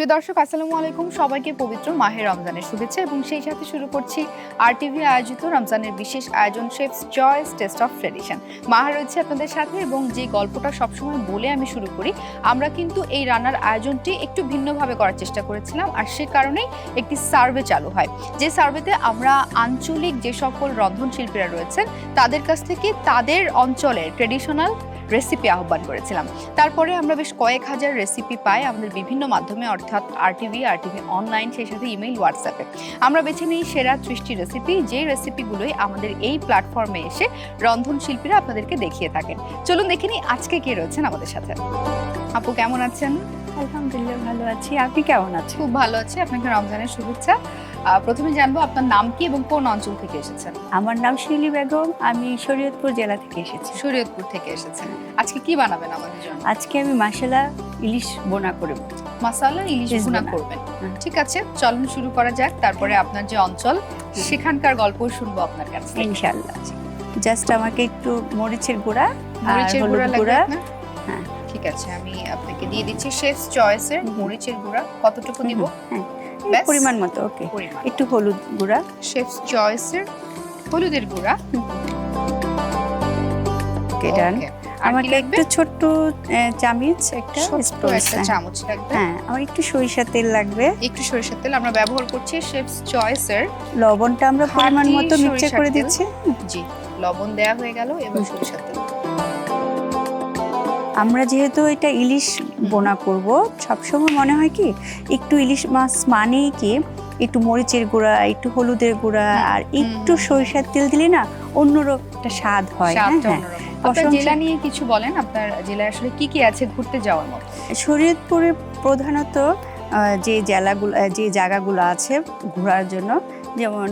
প্রিয় দর্শক, আসসালামু আলাইকুম। সবাইকে পবিত্র মাহে রমজানের শুভেচ্ছা এবং সেই সাথে শুরু করছি আরটিভি আয়োজিত রমজানের বিশেষ আয়োজন chef's choice taste of tradition. Maha রয়েছে আপনাদের সাথে এবং যে গল্পটা সবসময় বলে আমি শুরু করি, আমরা কিন্তু এই রান্নার আয়োজনটি একটু ভিন্নভাবে করার চেষ্টা করেছিলাম, আর সে কারণেই একটি সার্ভে চালু হয়। যে সার্ভেতে আমরা আঞ্চলিক যে সকল রন্ধনশিল্পীরা রয়েছেন তাদের কাছ থেকে তাদের অঞ্চলের ট্র্যাডিশনাল রেসিপি আহ্বান করেছিলাম। তারপরে আমরা বেশ কয়েক হাজার রেসিপি পাই আমাদের বিভিন্ন মাধ্যমে, অর্থাৎ আরটিভি অনলাইন, সেই সাথে ইমেইল, হোয়াটসঅ্যাপে। আমরা বেছে নিই সেরা 30টি রেসিপি, যে রেসিপিগুলোই আমাদের এই প্ল্যাটফর্মে এসে রন্ধনশিল্পীরা আপনাদেরকে দেখিয়ে থাকেন। চলুন দেখে নিই আজকে কে রয়েছেন আমাদের সাথে। আপু কেমন আছেন? আলহামদুলিল্লাহ ভালো আছি, আপনি কেমন আছেন? খুব ভালো আছি, আপনাকে রমজানের শুভেচ্ছা। প্রথমে জানবো আপনার নাম কি এবং কোন অঞ্চল থেকে এসেছেন? আমার নাম শিলি বেগম, আমি শরীয়তপুর জেলা থেকে এসেছি। শরীয়তপুর থেকে এসেছেন। আজকে কি বানাবেন আমাদের জন্য? আজকে আমি মাসালা ইলিশ বোনা করব। মাসালা ইলিশ ভুনা করবেন। ঠিক আছে, চলুন শুরু করা যাক। তারপরে আপনার যে অঞ্চল সেখানকার গল্প শুনবো আপনার কাছে ইনশাআল্লাহ। জাস্ট আমাকে একটু মরিচের গুঁড়া, মরিচের গুঁড়া লাগবে আপনার? হ্যাঁ ঠিক আছে, আমি আপনাকে দিয়ে দিচ্ছি শেফস চয়েসের মরিচের গুঁড়া। কতটুকু দিব? হ্যাঁ ব্যাস? পরিমাণ মতো। ওকে, পরিমাণ। একটু হলুদ গুঁড়া, শেফস চয়েসের হলুদের গুঁড়া। ওকে ডান। Okay, আর কি আমাকে লাগবে? একটু ছোট্ট চামচ, একটা ছোট্ট একটা চামচ লাগবে। হ্যাঁ, আমার একটু সরিষার তেল লাগবে। একটু সরিষার তেল আমরা ব্যবহার করছি শেফস চয়েসের। লবণটা আমরা পরিমাণ খাঁটি মতো মিক্সচার সরিষার করে তেল। দিচ্ছি। জি, লবণ দেয়া হয়ে গেল এবং সরিষার তেল। আমরা যেহেতু এটা ইলিশ বোনা করব, সবসময় মনে হয় কি একটু ইলিশ মাছ মানেই কি একটু মরিচের গুঁড়া, একটু হলুদের গুঁড়া আর একটু সরিষার তেল দিলে না অন্যরকম একটা স্বাদ হয়। স্বাদটা হ্যাঁ, অন্যরকম। আপনার জেলা নিয়ে কিছু বলেন, আপনার জেলায় আসলে কি কি আছে ঘুরতে যাওয়ার মতো? শরীয়তপুরে প্রধানত যে জেলাগুলো, যে জায়গাগুলো আছে ঘোরার জন্য, যেমন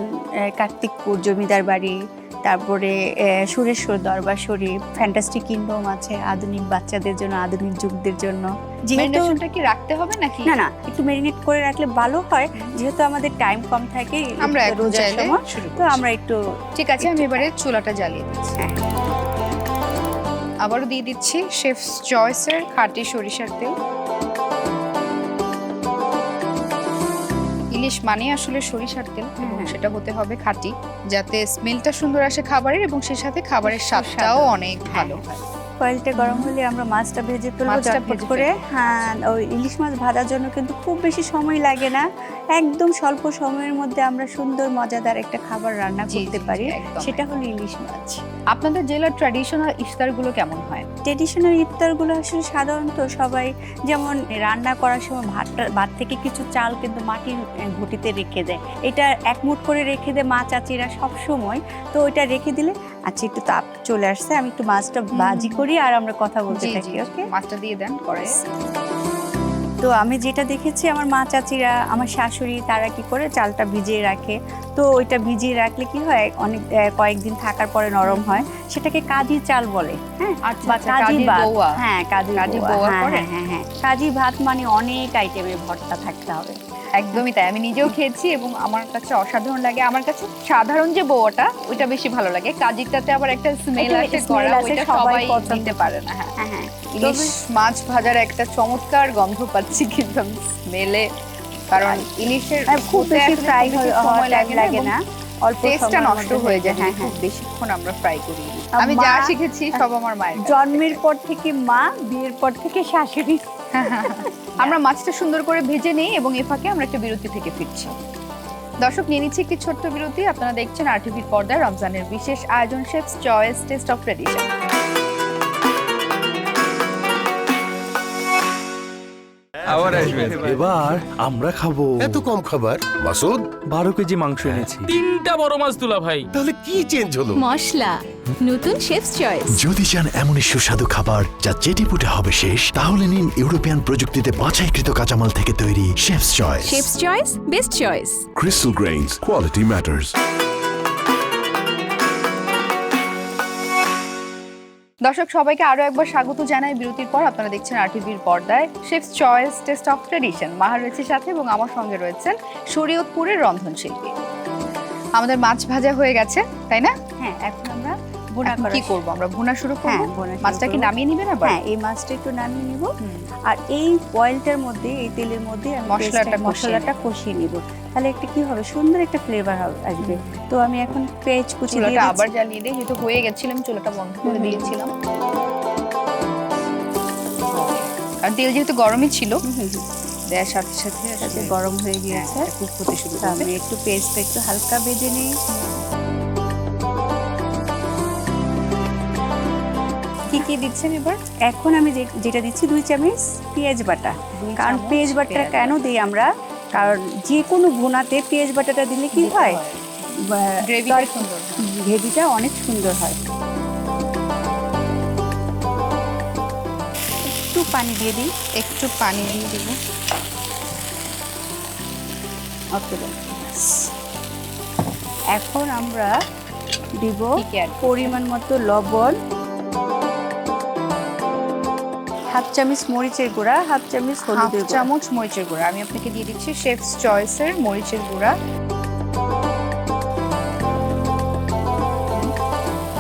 কার্তিকপুর জমিদার বাড়ি, তারপরে সুরেশ্বর দরবার শরীফ, ফ্যান্টাস্টিক কিংডম আছে আধুনিক বাচ্চাদের জন্য, আধুনিক যুগদের জন্য। যেহেতু ম্যারিনেশনটা কি রাখতে হবে নাকি? না, একটু ম্যারিনেট করে রাখলে ভালো হয়, যেহেতু আমাদের টাইম কম থাকে আমরা এখন রোজার চাইলে সময়, শুরু তো করছি। আমরা একটু ঠিক আছে, আমি এবারে চুলাটা জ্বালিয়ে দিচ্ছি। হ্যাঁ। আবারও দিয়ে দিচ্ছি শেফস চয়েসের খাঁটি সরিষার তেল। ইলিশ মানে আসলে সরিষার তেল এবং সেটা হতে হবে খাঁটি, যাতে স্মেলটা সুন্দর আসে খাবারের এবং সেই সাথে খাবারের স্বাদটাও অনেক ভালো হয়। কয়েলটা গরম হলে আমরা মাছটা ভেজে ফেলবো মাছটা ঝটপট ভেজে করে। হ্যাঁ, ওই ইলিশ মাছ ভাজার জন্য কিন্তু খুব বেশি সময় লাগে না, একদম স্বল্প সময়ের মধ্যে আমরা সুন্দর মজাদার একটা খাবার রান্না জি, করতে জি, পারি। একদম, সেটা একদম। হলো ইলিশ মাছ। আপনাদের জেলার ট্র্যাডিশনাল ইফতারগুলো কেমন হয়? ট্রেডিশনাল ইফতারগুলো আসলে সাধারণত সবাই যেমন রান্না করার সময় ভাত থেকে কিছু চাল কিন্তু মাটির ঘটিতে রেখে দেয়, এটা এক মুঠ করে রেখে দেয় মা চাচিরা সব সময়। তো ওইটা রেখে দিলে আচ্ছা একটু তাপ চলে আসছে, আমি একটু মাছটা ভাজি করি আর আমরা কথা বলতে জি, থাকি। জি, ওকে, মাছটা দিয়ে দেন কড়াইয়ে। তো আমি যেটা দেখেছি আমার মা চাচিরা, আমার শাশুড়ি, তারা কি করে চালটা ভিজিয়ে রাখে। তো ওইটা ভিজিয়ে রাখলে কি হয়, অনেক কয়েকদিন থাকার পরে নরম হয়, সেটাকে কাজি চাল বলে। হ্যাঁ, আচ্ছা, বা আচ্ছা, কাজি কাজি ভাত। বউয়া। হ্যাঁ, কাজি কাজি বউয়া। বউয়া হ্যাঁ, করেন? হ্যাঁ, কাজি ভাত মানে অনেক আইটেমের ভর্তা থাকতে হবে। একদমই তাই, আমি নিজেও খেয়েছি এবং আমার কাছে অসাধারণ লাগে। আমার কাছে সাধারণ যে বউটা ওইটা বেশি ভালো লাগে, কাজিটাতে আবার একটা স্মেল একটা আসে smell করা, আসে, ওইটা সবাই সবাই পছন্দ নিতে পারে না। হ্যাঁ, হ্যাঁ, ইলিশ মাছ ভাজার একটা চমৎকার গন্ধ পাচ্ছি কিন্তু স্মেলে, কারণ ইলিশের খুব হতে বেশি আসলে ফ্রাই খুব বেশি হওয়ার সময় টাইম লাগে এবং না, অল্প টেস্টটা সময়ের নষ্ট মধ্যে হয়ে যায়। হ্যাঁ, খুব হ্যাঁ। বেশিক্ষণ আমরা ফ্রাই করি। আর আমি যা মা- শিখেছি সব আমার মায়ের কাছ জন্মের থেকে। পর থেকে মা, বিয়ের পর থেকে শাশুড়ি। আমরা মাছটা সুন্দর করে ভেজে নেই এবং এ ফাঁকে আমরা একটা বিরতি থেকে ফিরছি। দর্শক, নিয়ে নিচ্ছি একটি ছোট্ট বিরতি। আপনারা দেখছেন আরটিভির পর্দায় রমজানের বিশেষ আয়োজন chef's choice taste of tradition. আবার আসবেন। এবার আমরা খাবো। এত কম খাবার মাসুদ, 12 কেজি মাংস এনেছি। 3টা বড় মাছ তুলা ভাই। তাহলে কি চেঞ্জ হলো? মশলা নতুন শেফস চয়েস। যদি চান এমনই সুস্বাদু খাবার যা চেটেপুটে হবে শেষ, তাহলে নিন ইউরোপিয়ান প্রযুক্তিতে বাছাইকৃত কাঁচামাল থেকে তৈরি chefs choice. Chefs choice, best choice. Crystal Grains, quality matters. দর্শক সবাইকে আরো একবার স্বাগত জানাই বিরতির পর। আপনারা দেখছেন আরটিভির পর্দায় chef's choice taste of tradition. Maha রয়েছে সাথে এবং আমার সঙ্গে রয়েছেন শরীয়তপুরের রন্ধনশিল্পী। আমাদের মাছ ভাজা হয়ে গেছে, তাই না? হ্যাঁ, এখন আমরা ভুনা এখন করা কি করব আমরা? ভুনা শুরু হ্যাঁ করব। ভুনা শুরু মাছটা কি করব। নামিয়ে নেবেন আবার? হ্যাঁ, এই মাছটা একটু নামিয়ে নিব। হুম। আর এই অয়েলটার মধ্যে, এই তেলের মধ্যে আমি মশলাটা কষিয়ে নিব। তাহলে একটা কি হবে, সুন্দর একটা ফ্লেভার আসবে। তো আমি এখন পেঁয়াজ কুচি দিয়ে চুলাটা আবার দিচ্ছি। জ্বালিয়ে দিই, যেহেতু হয়ে গেছিলাম চুলাটা বন্ধ করে দিয়েছিলাম। আর তেল যেহেতু গরমই ছিল, হুম, হুম, হুম। দেওয়ার সাথে সাথে তাতে গরম হয়ে গিয়েছে। কুক হতে শুরু তো করবে। আমি একটু পেঁয়াজটা একটু হালকা ভেজে নিই। কি কি দিচ্ছেন এবার? এখন আমি যেটা দিচ্ছি 2 চামচ পেঁয়াজ বাটা। কারণ চামচ পেঁয়াজ বাটাটা পেঁয়াজ কেন দিই আমরা, কারণ যে কোনো ভুনাতে পেঁয়াজ বাটাটা দিলে কি হয়, গ্রেভিটা সুন্দর হয়। গ্রেভিটা অনেক সুন্দর হয়। একটু পানি দিয়ে দিই। একটু পানি দিয়ে দিব। ওকে, এখন আমরা দিব কি কি add করছেন? পরিমাণ মতো লবণ, হাফ চামচ মরিচের গুঁড়া, হাফ চামচ হাফ হলুদের গুঁড়া, চামচ মরিচের গুঁড়া। আমি আপনাকে দিয়ে দিচ্ছি শেফস চয়েসের মরিচের গুঁড়া।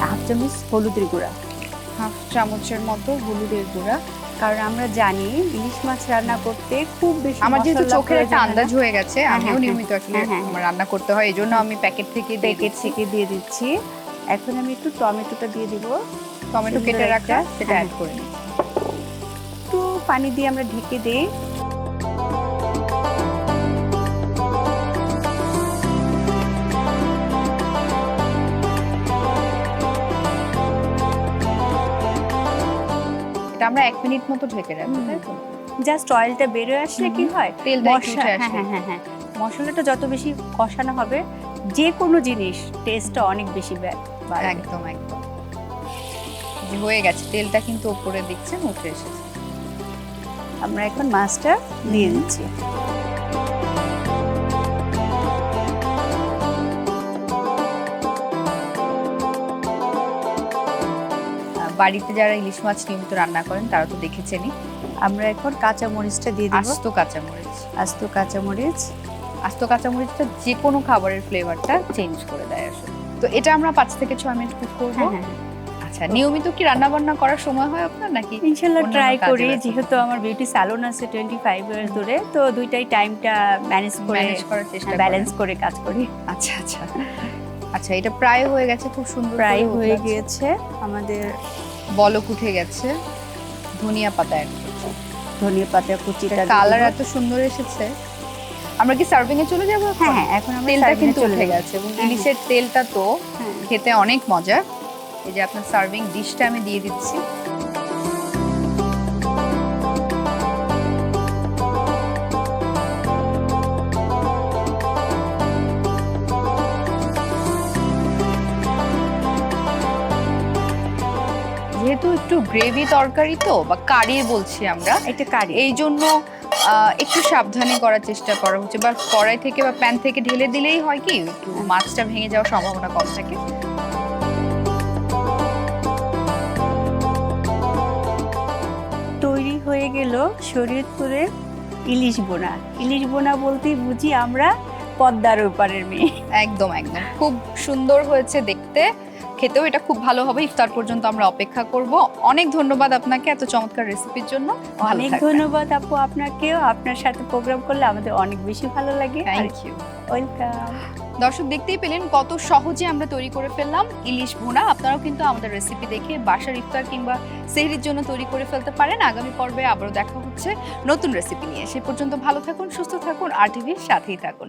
হাফ চামচ হলুদের গুঁড়া। হাফ চামচের মতো হলুদের গুঁড়া। কারণ আমরা জানি ইলিশ মাছ রান্না করতে খুব বেশি আমার যেহেতু মশলা চোখের একটা প্রয়োজন হয় না। আন্দাজ হয়ে গেছে, হ্যাঁ, আমিও হ্যাঁ, নিয়মিত আসলে হ্যাঁ, হ্যাঁ। আমার রান্না করতে হয়, এজন্য আমি প্যাকেট থেকে প্যাকেট থেকে দিয়ে দিচ্ছি। এখন আমি একটু টমেটোটা দিয়ে দিব। টমেটো কেটে সুন্দর রাখা একটা- সেটা হ্যাঁ, অ্যাড করে নিই। একটু পানি দিয়ে আমরা ঢেকে দিই। এটা আমরা 1 মিনিট মতো ঢেকে রাখবো, তাই তো? জাস্ট অয়েলটা বেরোয় আসলে কি হয়, তেলটা একটু উঠে হ্যাঁ আসে। হ্যাঁ হ্যাঁ হ্যাঁ, মশলাটা যত বেশি কষানো হবে, যে কোনো জিনিস টেস্টটা অনেক বেশি বাড়বে। একদম একদম। যে হয়ে গেছে, তেলটা কিন্তু উপরে দিচ্ছেন, উঠে এসেছে। আমরা এখন মাছটা দিয়ে দিচ্ছি। বাড়িতে যারা ইলিশ মাছ নিয়মিত রান্না করেন তারা তো দেখেছেনই। আমরা এখন কাঁচা মরিচটা দিয়ে দিব। আস্ত কাঁচামরিচ। আস্ত কাঁচা মরিচ। আস্ত কাঁচামরিচটা যে কোনো খাবারের ফ্লেভারটা চেঞ্জ করে দেয় আসলে। তো এটা আমরা 5 থেকে 6 মিনিট কুক করবো। হ্যাঁ হ্যাঁ, আচ্ছা, নিয়মিত কি রান্না বান্না করার সময় হয় আপনার নাকি? ইনশাল্লাহ অন্যান্য ট্রাই কাজে করি, ব্যস্ত? যেহেতু আমার বিউটি স্যালন আছে 25 ইয়ার্স ধরে, তো দুইটাই টাইমটা ম্যানেজ করার চেষ্টা করেন। ব্যালেন্স করে কাজ করি। আচ্ছা আচ্ছা। আচ্ছা, এটা প্রায় হয়ে গেছে, খুব সুন্দর প্রায় করে হয়ে উঠে গিয়েছে আমাদের। বলক উঠে গেছে। ধনিয়া পাতা অ্যাড করছি। ধনিয়া পাতা কুচিটা দিয়ে কালার দিব। এত সুন্দর এসেছে। আমরা কি সার্ভিং এ চলে যাব? হ্যাঁ হ্যাঁ, এখন আমরা তেলটা serving এ কিন্তু চলে উঠে যাব। গেছে এবং হ্যাঁ, ইলিশের তেলটা তো হ্যাঁ। খেতে অনেক মজা। এই যে আপনার সার্ভিং ডিশটা আমি দিয়ে দিচ্ছি। যেহেতু একটু গ্রেভি তরকারি তো, বা কারি বলছি আমরা, একটা কারি। এই জন্য একটু সাবধানে করার চেষ্টা করা হচ্ছে, বা কড়াই থেকে বা প্যান থেকে ঢেলে দিলেই হয় কি একটু মাছটা ভেঙে যাওয়ার সম্ভাবনা কম থাকে। তৈরি হয়ে গেল শরীয়তপুরের ইলিশ বোনা। ইলিশ বোনা বলতেই বুঝি আমরা পদ্মার ওপারের মেয়ে। একদম একদম, খুব সুন্দর হয়েছে দেখতে, খেতেও এটা খুব ভালো হবে। ইফতার পর্যন্ত আমরা অপেক্ষা করব। অনেক ধন্যবাদ আপনাকে এত চমৎকার রেসিপির জন্য। ভালো অনেক থাকবেন। ধন্যবাদ আপু আপনাকেও। আপনার সাথে প্রোগ্রাম করলে আমাদের অনেক বেশি ভালো লাগে। Thank you. ওয়েলকাম। দর্শক, দেখতেই পেলেন কত সহজে আমরা তৈরি করে ফেললাম ইলিশ ভুনা। আপনারাও কিন্তু আমাদের রেসিপি দেখে বাসার ইফতার কিংবা সেহরির জন্য তৈরি করে ফেলতে পারেন। আগামী পর্বে আবারও দেখা হচ্ছে নতুন রেসিপি নিয়ে। সে পর্যন্ত ভালো থাকুন, সুস্থ থাকুন, আর টিভির সাথেই থাকুন।